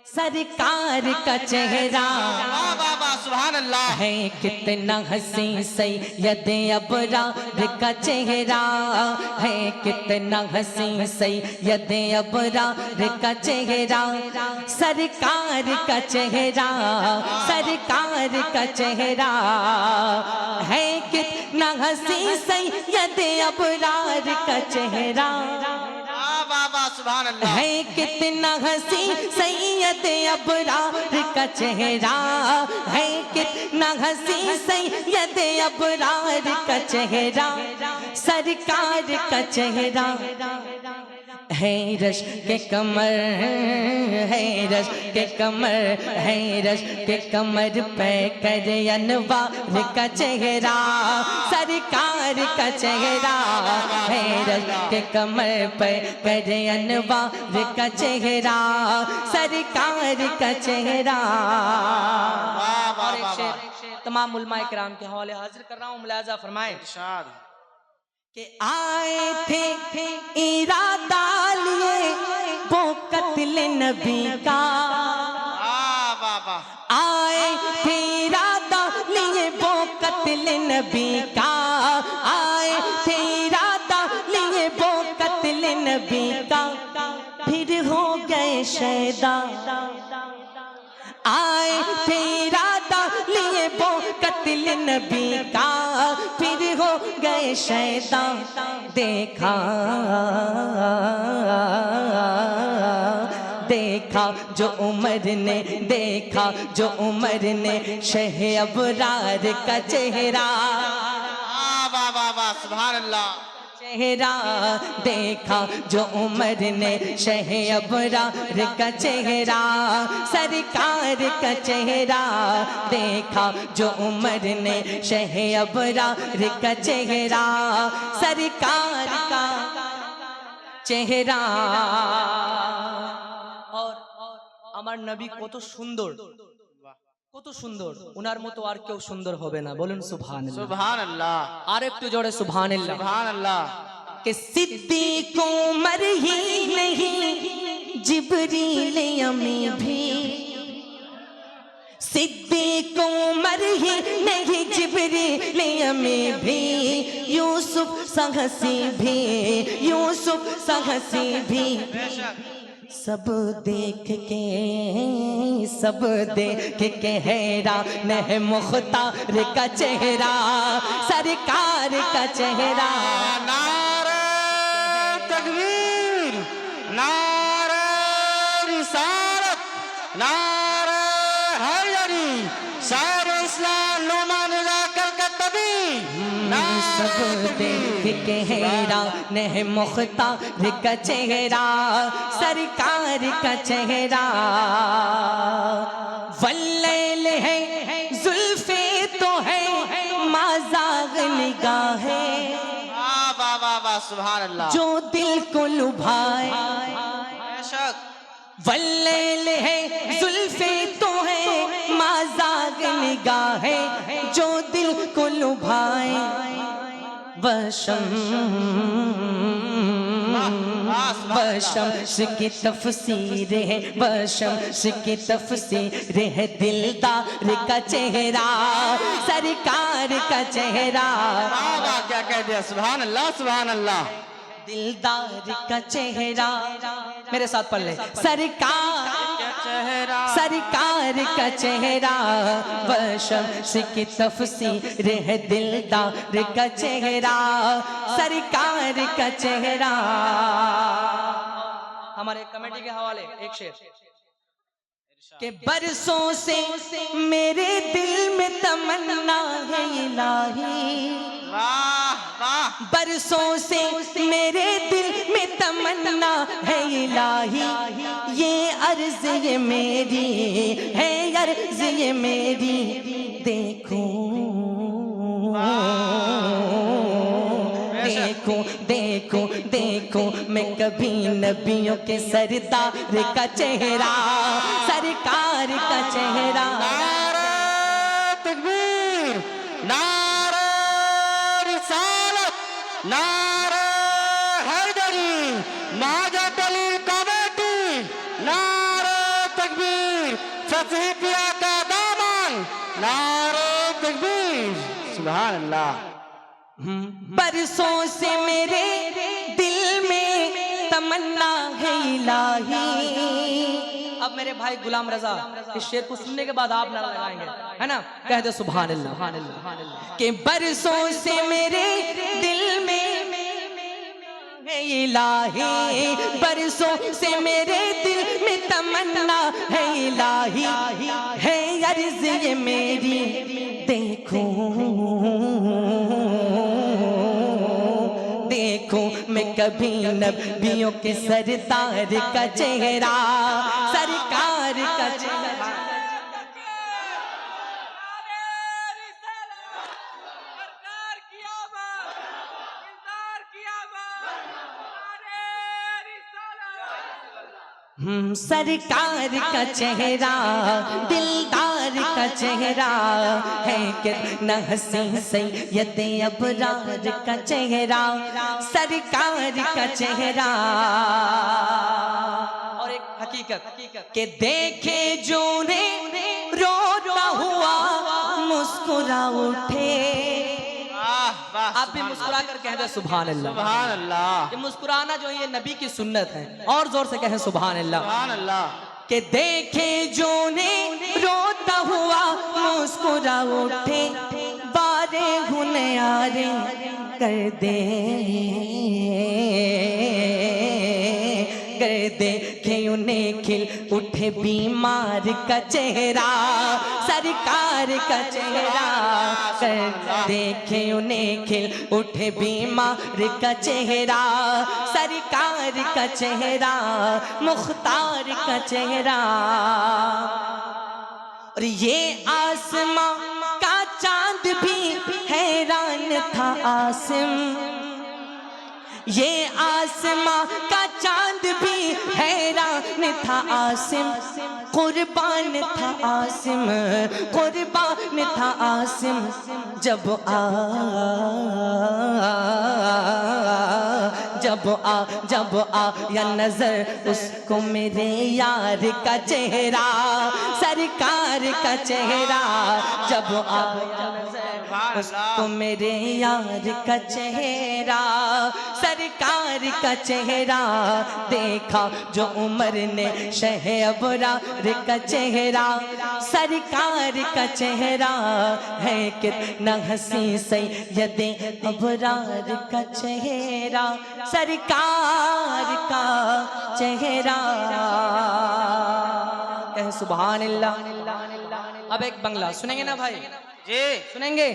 सरकार का चेहरा सुभान अल्लाह है, कितना हसी सैयद अबरार का चेहरा है, कितना हसी सैयद अबरार का चेहरा। सरकार का चेहरा, सरकार का चेहरा है, कितना हसी सैयद अबरार का चेहरा सुभान अल्लाह है, कितना हसी सैयद अबरार का चेहरा है, कितना हसी सैयद अबरार का चेहरा। सरकार का चेहरा है, रश के कमर है, रश के कमर है, रश के कमर पे कर अनवार का चेहरा। सरकार का चेहरा है, रश के कमर पे कर अनवार का चेहरा। सरकार का चेहरा। और एक शेर तमाम उलमाए किराम के हवाले हाजिर कर रहा हूँ, मुलाजा फरमाए कि आए थे इरादा लिए वो कत्ल नबी का, आए थे इरादा लिए वो कत्ल नबी का, आए थे इरादा लिए वो कत्ल नबी का, फिर हो गए शैदा। आए थे इरादा लिए वो कत्ल नबी का, फिर हो गए शैदा। देखा देखा जो उमर ने, देखा जो उमर ने शह अबरार का चेहरा। सुभान अल्लाह चेहरा देखा जो उमर ने शह अबरार का चेहरा। सरकार का चेहरा देखा जो उमर ने शह अबरार का चेहरा। सरकार का चेहरा। और আমার নবী কত সুন্দর, কত সুন্দর, উনার মতো আর কেউ সুন্দর হবে না। বলুন সুবহানাল্লাহ। সুবহানাল্লাহ। আর একটু জোরে সুবহানাল্লাহ। সুবহানাল্লাহ। कि सिद्दीक उमर ही नहीं जिब्रील अमी भी, सिद्दीक उमर ही नहीं जिब्रील अमी भी, यूसुफ सहसी भी, यूसुफ सहसी भी। सब देख के, सब देख के हैरान है मुख्तार का चेहरा। सरकार का चेहरा। नारे तकबीर, नारे रिसालत, नारे हैदरी, शायर इस्लाम नुमान जाकर का तबी। सब देख के हैरान है मुख्तार का चेहरा। सरकार का चेहरा। वल्लैल है जुल्फे तो है माज़ाग निगाहें, सुभान अल्लाह। जो दिल को लुभाए। वल्लैल है जुल्फे तो है माज़ाग निगाहें, जो दिल को लुभाए। बशम्स की तफसीर है, बशम्स की तफसीर है दिलदार का चेहरा। सरकार का चेहरा। क्या कह दिया। सुभान अल्लाह, सुभान अल्लाह। दिलदार का चेहरा। मेरे साथ पढ़ ले। सरकार का चेहरा, सरकार का चेहरा। बशम्स की तफसीर है दिलदार का चेहरा। सरकार का चेहरा। हमारे कमेटी के हवाले एक शेर के बरसों से मेरे दिल में तमन्ना है इलाही, बरसों से मेरे दिल में तमन्ना है इलाही। ये अर्ज ये मेरी है, अर्ज ये मेरी। देखो देखो देखो देखो मैं कभी नबियों के सरदार का चेहरा। सरकार का चेहरा। नारे तकबीर, नारे रिसालत, नारे हैदरी, माजा टली कमेटी, नारे तकबीर। मसीह पिया का दामन, नारे तकबीर, सुभान अल्लाह। बरसों से मेरे दिल में तमन्ना है इलाही। अब मेरे भाई गुलाम रजा इस शेर को सुनने के बाद आप नारा लगाएंगे, है ना? कह दो सुभान अल्लाह। कि बरसों से मेरे दिल में है इलाही, बरसों से मेरे दिल में तमन्ना है इलाही, है अर्ज़ ये मेरी देखो देखो मैं कभी नबियों के सरदार का चेहरा, सरकार का चेहरा। सरकार का चेहरा, दिलदार का चेहरा है कितना हसीन सैयद अबरार का चेहरा, सरकार का चेहरा। और एक हकीकत के देखे जो ने रोता हुआ मुस्कुरा उठे। आप भी मुस्कुरा कर कह दे सुभान अल्लाह, सुभान अल्लाह। ये मुस्कुराना जो ये नबी की सुन्नत है, और जोर से कहें सुभान अल्लाह। सुभान अल्लाह। के देखे जो ने रोता हुआ मुस्कुरा उठे, बारे हुनयारे कर दे के उन्हें खिल उठे बीमार का चेहरा, सरकार का चेहरा। कर देखे उन्हें खिल उठे बीमार का चेहरा, सरकार का चेहरा, मुख्तार का चेहरा। और ये आसमां का चांद भी हैरान था आसिम, ये आसमां का चांद भी हैरान था आसिम, कुर्बान था आसिम, कुर्बान था आसिम। जब आ या नजर उसको मेरे यार का चेहरा, सरकार का चेहरा। जब आ उसको मेरे यार का चेहरा, सरकार का चेहरा देखा जो उमर ने शह अबरार का चेहरा, सरकार का चेहरा है कितना हसी सैयद अबरार का चेहरा, सरकार का चेहरा। कहे सुभान अल्लाह। अब एक बंगला सुनेंगे ना भाई जी? सुनेंगे।